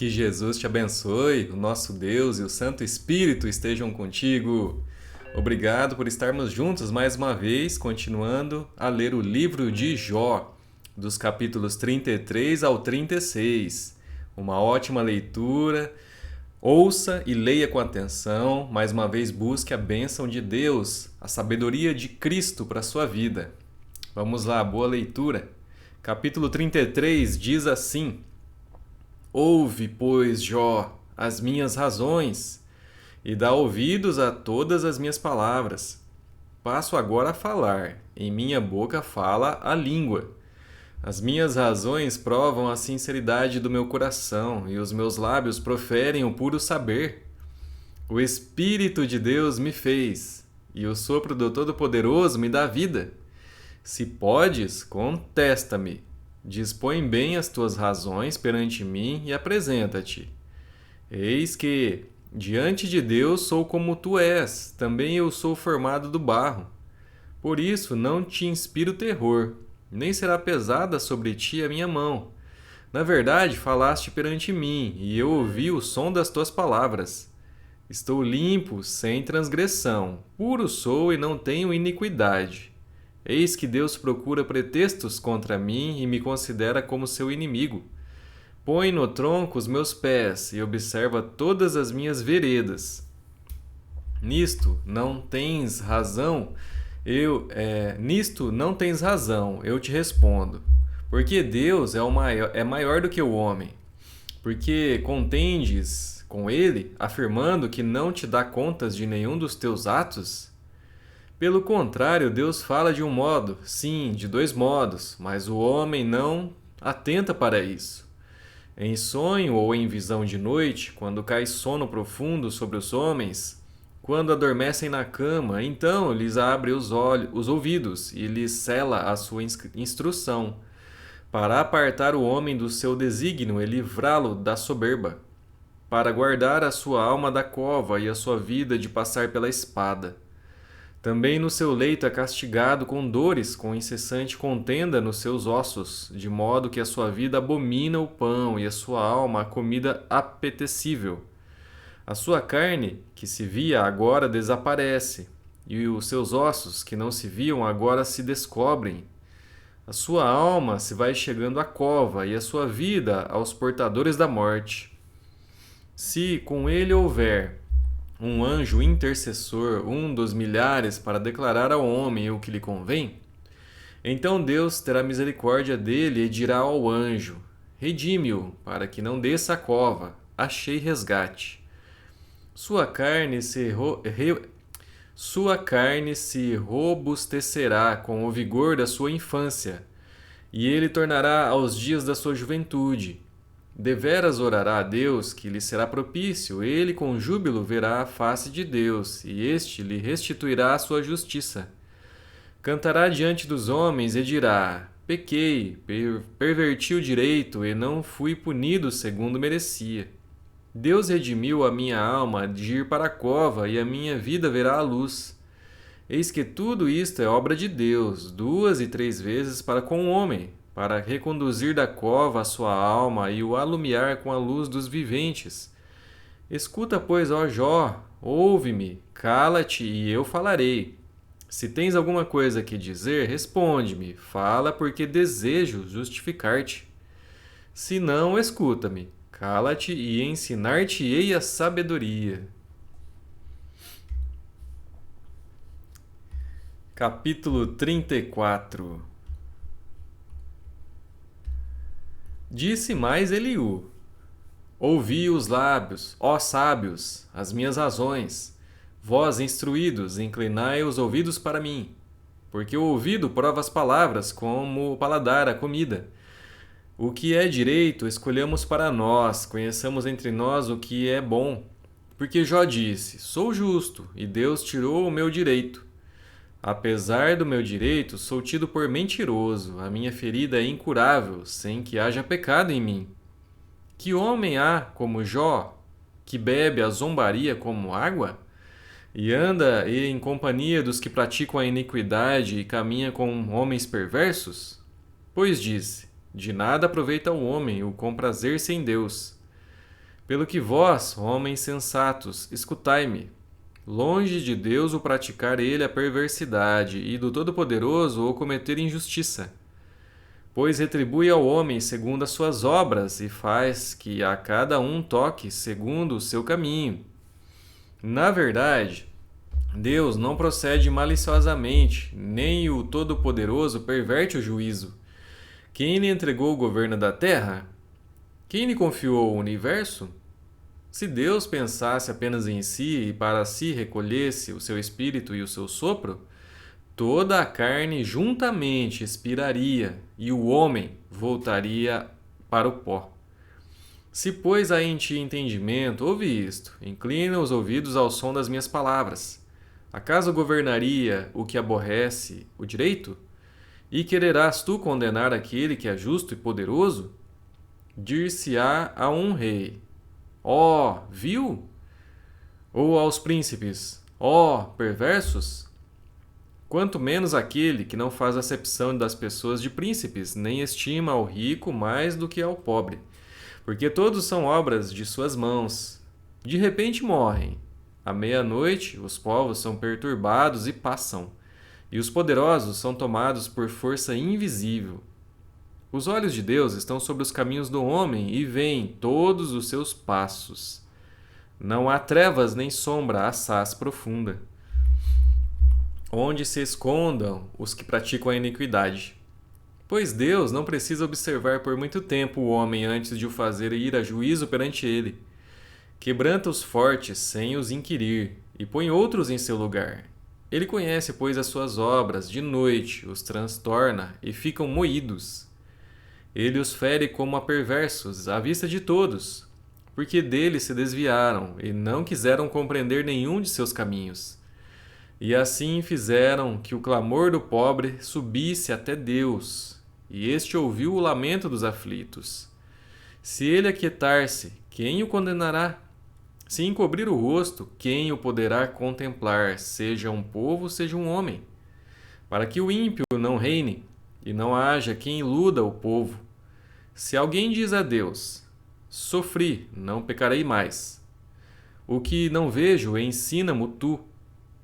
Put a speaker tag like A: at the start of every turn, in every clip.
A: Que Jesus te abençoe, o nosso Deus e o Santo Espírito estejam contigo. Obrigado por estarmos juntos mais uma vez, continuando a ler o livro de Jó, dos capítulos 33 ao 36. Uma ótima leitura. Ouça e leia com atenção. Mais uma vez, busque a bênção de Deus, a sabedoria de Cristo para a sua vida. Vamos lá, boa leitura. Capítulo 33 diz assim: Ouve, pois, Jó, as minhas razões, e dá ouvidos a todas as minhas palavras. Passo agora a falar, em minha boca fala a língua. As minhas razões provam a sinceridade do meu coração, e os meus lábios proferem o puro saber. O Espírito de Deus me fez, e o sopro do Todo-Poderoso me dá vida. Se podes, contesta-me. Dispõe bem as tuas razões perante mim e apresenta-te. Eis que, diante de Deus, sou como tu és, também eu sou formado do barro. Por isso não te inspiro terror, nem será pesada sobre ti a minha mão. Na verdade, falaste perante mim, e eu ouvi o som das tuas palavras. Estou limpo, sem transgressão, puro sou e não tenho iniquidade. Eis que Deus procura pretextos contra mim e me considera como seu inimigo. Põe no tronco os meus pés e observa todas as minhas veredas. Nisto não tens razão, eu te respondo. Porque Deus é maior do que o homem. Porque contendes com ele, afirmando que não te dá contas de nenhum dos teus atos? Pelo contrário, Deus fala de um modo, sim, de dois modos, mas o homem não atenta para isso. Em sonho ou em visão de noite, quando cai sono profundo sobre os homens, quando adormecem na cama, então lhes abre os ouvidos e lhes cela a sua instrução, para apartar o homem do seu desígnio e livrá-lo da soberba, para guardar a sua alma da cova e a sua vida de passar pela espada. Também no seu leito é castigado com dores, com incessante contenda nos seus ossos, de modo que a sua vida abomina o pão e a sua alma a comida apetecível. A sua carne, que se via, agora desaparece, e os seus ossos, que não se viam, agora se descobrem. A sua alma se vai chegando à cova, e a sua vida aos portadores da morte. Se com ele houver um anjo intercessor, um dos milhares, para declarar ao homem o que lhe convém, então Deus terá misericórdia dele e dirá ao anjo: Redime-o, para que não desça a cova, achei resgate. Sua carne se robustecerá com o vigor da sua infância, e ele tornará aos dias da sua juventude. Deveras orará a Deus, que lhe será propício, ele com júbilo verá a face de Deus, e este lhe restituirá a sua justiça. Cantará diante dos homens e dirá: Pequei, perverti o direito e não fui punido segundo merecia. Deus redimiu a minha alma de ir para a cova, e a minha vida verá a luz. Eis que tudo isto é obra de Deus, 2 e 3 vezes para com o homem, para reconduzir da cova a sua alma e o alumiar com a luz dos viventes. Escuta, pois, ó Jó, ouve-me, cala-te e eu falarei. Se tens alguma coisa que dizer, responde-me, fala, porque desejo justificar-te. Se não, escuta-me, cala-te e ensinar-te-ei a sabedoria. Capítulo 34. Disse mais Eliú: Ouvi os lábios, ó sábios, as minhas razões. Vós, instruídos, inclinai os ouvidos para mim. Porque o ouvido prova as palavras, como o paladar a comida. O que é direito, escolhamos para nós, conheçamos entre nós o que é bom. Porque Jó disse: Sou justo, e Deus tirou o meu direito. Apesar do meu direito, sou tido por mentiroso, a minha ferida é incurável, sem que haja pecado em mim. Que homem há como Jó, que bebe a zombaria como água? E anda em companhia dos que praticam a iniquidade e caminha com homens perversos? Pois disse: De nada aproveita o homem o comprazer-se em Deus. Pelo que vós, homens sensatos, escutai-me. Longe de Deus o praticar ele a perversidade, e do Todo-Poderoso o cometer injustiça. Pois retribui ao homem segundo as suas obras, e faz que a cada um toque segundo o seu caminho. Na verdade, Deus não procede maliciosamente, nem o Todo-Poderoso perverte o juízo. Quem lhe entregou o governo da terra? Quem lhe confiou o universo? Se Deus pensasse apenas em si e para si recolhesse o seu espírito e o seu sopro, toda a carne juntamente expiraria e o homem voltaria para o pó. Se, pois, há em ti entendimento, ouve isto, inclina os ouvidos ao som das minhas palavras. Acaso governaria o que aborrece o direito? E quererás tu condenar aquele que é justo e poderoso? Dir-se-á a um rei: ó, viu? Ou aos príncipes: ó, perversos? Quanto menos aquele que não faz acepção das pessoas de príncipes, nem estima ao rico mais do que ao pobre, porque todos são obras de suas mãos. De repente morrem. À meia-noite, os povos são perturbados e passam, e os poderosos são tomados por força invisível. Os olhos de Deus estão sobre os caminhos do homem e veem todos os seus passos. Não há trevas nem sombra assaz profunda, onde se escondam os que praticam a iniquidade. Pois Deus não precisa observar por muito tempo o homem antes de o fazer ir a juízo perante ele. Quebranta os fortes sem os inquirir, e põe outros em seu lugar. Ele conhece, pois, as suas obras, de noite os transtorna e ficam moídos. Ele os fere como a perversos, à vista de todos, porque dele se desviaram e não quiseram compreender nenhum de seus caminhos. E assim fizeram que o clamor do pobre subisse até Deus, e este ouviu o lamento dos aflitos. Se ele aquietar-se, quem o condenará? Se encobrir o rosto, quem o poderá contemplar, seja um povo, seja um homem? Para que o ímpio não reine, e não haja quem iluda o povo. Se alguém diz a Deus: sofri, não pecarei mais. O que não vejo, ensina-mo tu.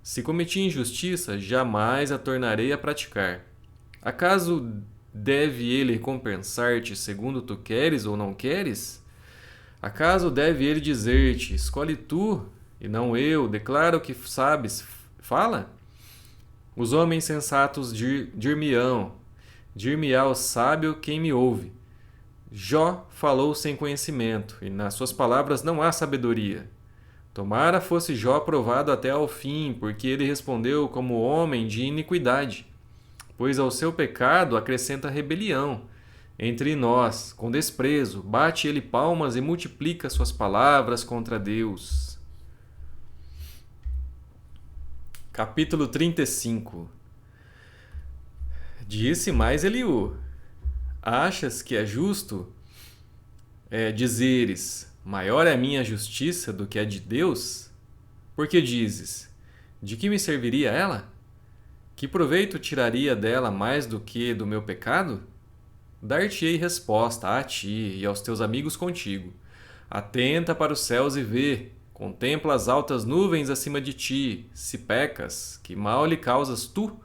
A: Se cometi injustiça, jamais a tornarei a praticar. Acaso deve ele recompensar-te segundo tu queres ou não queres? Acaso deve ele dizer-te: escolhe tu, e não eu, declara o que sabes, fala? Os homens sensatos dir-me-ão, dir-me-á o sábio quem me ouve. Jó falou sem conhecimento, e nas suas palavras não há sabedoria. Tomara fosse Jó aprovado até ao fim, porque ele respondeu como homem de iniquidade, pois ao seu pecado acrescenta rebelião. Entre nós, com desprezo, bate ele palmas e multiplica suas palavras contra Deus. Capítulo 35. Disse mais Eliú: achas que é justo dizeres: maior é a minha justiça do que a de Deus? Porque dizes: de que me serviria ela? Que proveito tiraria dela mais do que do meu pecado? Dar-te-ei resposta a ti e aos teus amigos contigo. Atenta para os céus e vê, contempla as altas nuvens acima de ti. Se pecas, que mal lhe causas tu?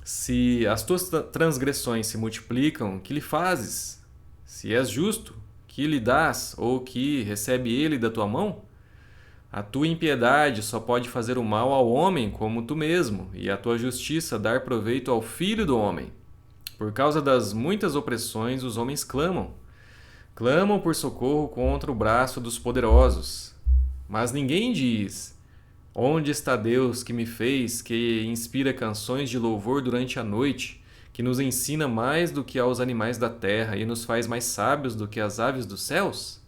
A: Se as tuas transgressões se multiplicam, que lhe fazes? Se és justo, que lhe dás, ou que recebe ele da tua mão? A tua impiedade só pode fazer o mal ao homem como tu mesmo, e a tua justiça dar proveito ao filho do homem. Por causa das muitas opressões, os homens clamam. Clamam por socorro contra o braço dos poderosos. Mas ninguém diz: onde está Deus que me fez, que inspira canções de louvor durante a noite, que nos ensina mais do que aos animais da terra e nos faz mais sábios do que as aves dos céus?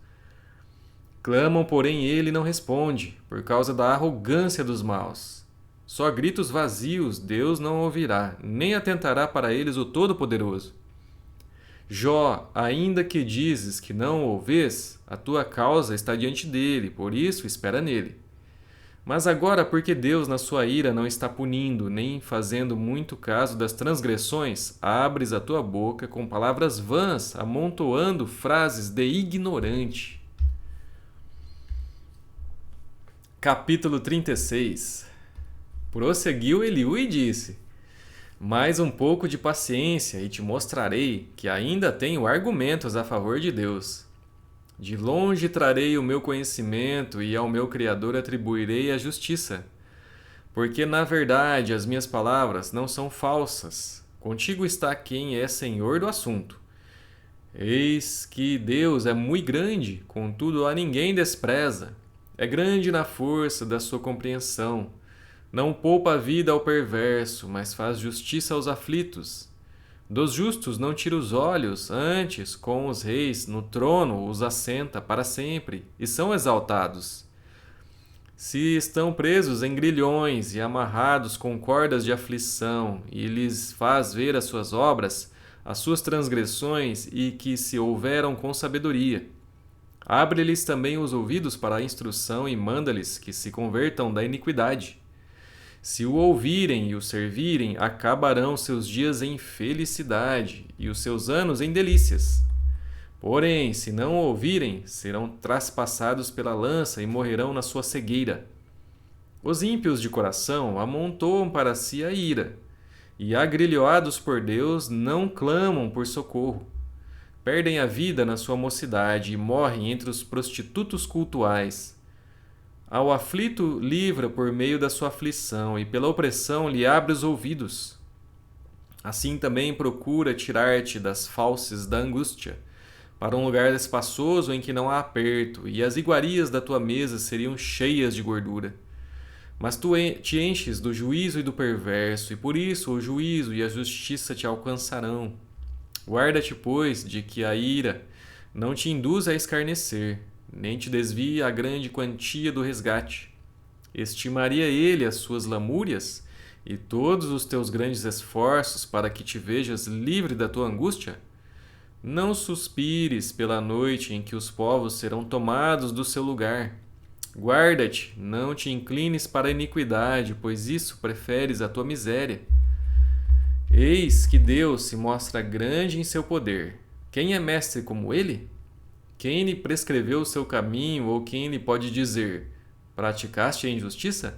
A: Clamam, porém ele não responde, por causa da arrogância dos maus. Só gritos vazios Deus não ouvirá, nem atentará para eles o Todo-Poderoso. Jó, ainda que dizes que não o vês, a tua causa está diante dele, por isso espera nele. Mas agora, porque Deus na sua ira não está punindo, nem fazendo muito caso das transgressões, abres a tua boca com palavras vãs, amontoando frases de ignorante. Capítulo 36. Prosseguiu Eliú e disse: Mais um pouco de paciência e te mostrarei que ainda tenho argumentos a favor de Deus. De longe trarei o meu conhecimento e ao meu Criador atribuirei a justiça. Porque na verdade as minhas palavras não são falsas. Contigo está quem é senhor do assunto. Eis que Deus é muito grande, contudo a ninguém despreza. É grande na força da sua compreensão. Não poupa a vida ao perverso, mas faz justiça aos aflitos. Dos justos não tira os olhos, antes, com os reis, no trono os assenta para sempre, e são exaltados. Se estão presos em grilhões e amarrados com cordas de aflição, e lhes faz ver as suas obras, as suas transgressões, e que se houveram com sabedoria. Abre-lhes também os ouvidos para a instrução e manda-lhes que se convertam da iniquidade. Se o ouvirem e o servirem, acabarão seus dias em felicidade e os seus anos em delícias. Porém, se não o ouvirem, serão traspassados pela lança e morrerão na sua cegueira. Os ímpios de coração amontoam para si a ira, e agrilhoados por Deus não clamam por socorro. Perdem a vida na sua mocidade e morrem entre os prostitutos cultuais. Ao aflito livra por meio da sua aflição, e pela opressão lhe abre os ouvidos. Assim também procura tirar-te das fauces da angústia, para um lugar espaçoso em que não há aperto, e as iguarias da tua mesa seriam cheias de gordura. Mas tu te enches do juízo e do perverso, e por isso o juízo e a justiça te alcançarão. Guarda-te, pois, de que a ira não te induza a escarnecer, nem te desvie a grande quantia do resgate. Estimaria ele as suas lamúrias e todos os teus grandes esforços para que te vejas livre da tua angústia? Não suspires pela noite em que os povos serão tomados do seu lugar. Guarda-te, não te inclines para a iniquidade, pois isso preferes à tua miséria. Eis que Deus se mostra grande em seu poder. Quem é mestre como ele? Quem lhe prescreveu o seu caminho, ou quem lhe pode dizer: praticaste a injustiça?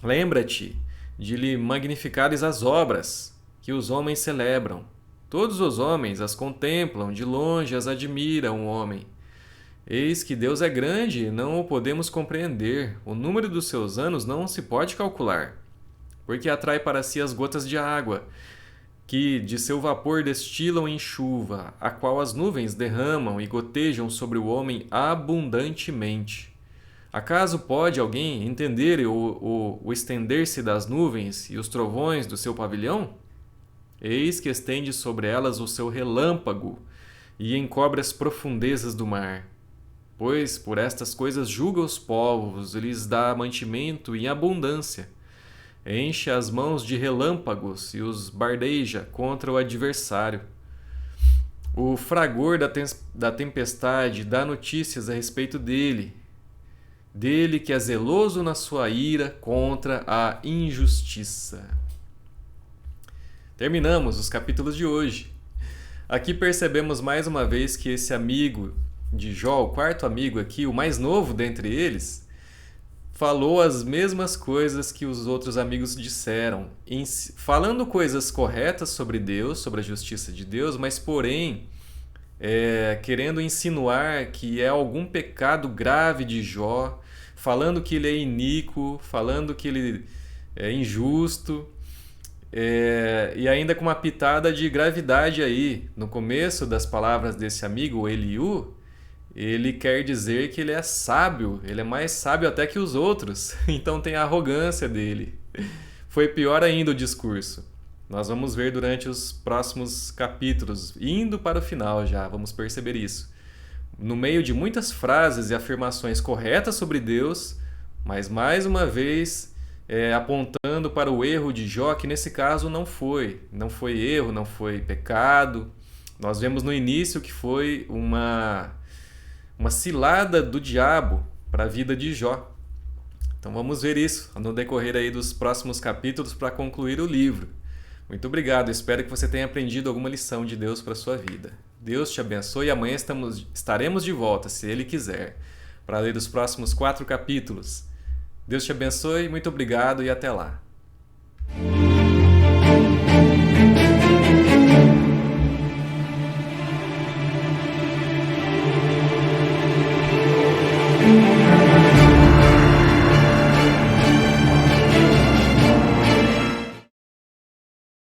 A: Lembra-te de lhe magnificares as obras que os homens celebram. Todos os homens as contemplam, de longe as admira um homem. Eis que Deus é grande e não o podemos compreender. O número dos seus anos não se pode calcular, porque atrai para si as gotas de água, que de seu vapor destilam em chuva, a qual as nuvens derramam e gotejam sobre o homem abundantemente. Acaso pode alguém entender o estender-se das nuvens e os trovões do seu pavilhão? Eis que estende sobre elas o seu relâmpago e encobre as profundezas do mar. Pois por estas coisas julga os povos e lhes dá mantimento em abundância. Enche as mãos de relâmpagos e os bardeja contra o adversário. O fragor da tempestade dá notícias a respeito dele que é zeloso na sua ira contra a injustiça. Terminamos os capítulos de hoje. Aqui percebemos mais uma vez que esse amigo de Jó, o quarto amigo aqui, o mais novo dentre eles, falou as mesmas coisas que os outros amigos disseram, falando coisas corretas sobre Deus, sobre a justiça de Deus, mas porém querendo insinuar que é algum pecado grave de Jó, falando que ele é iníquo, falando que ele é injusto, e ainda com uma pitada de gravidade aí. No começo das palavras desse amigo, Eliú, ele quer dizer que ele é sábio, ele é mais sábio até que os outros, então tem a arrogância dele. Foi pior ainda o discurso. Nós vamos ver durante os próximos capítulos, indo para o final já, vamos perceber isso. No meio de muitas frases e afirmações corretas sobre Deus, mas mais uma vez apontando para o erro de Jó, que nesse caso não foi erro, não foi pecado. Nós vemos no início que foi uma cilada do diabo para a vida de Jó. Então vamos ver isso no decorrer aí dos próximos capítulos para concluir o livro. Muito obrigado, espero que você tenha aprendido alguma lição de Deus para a sua vida. Deus te abençoe e amanhã estaremos de volta, se Ele quiser. para ler os próximos 4 capítulos. Deus te abençoe, muito obrigado e até lá.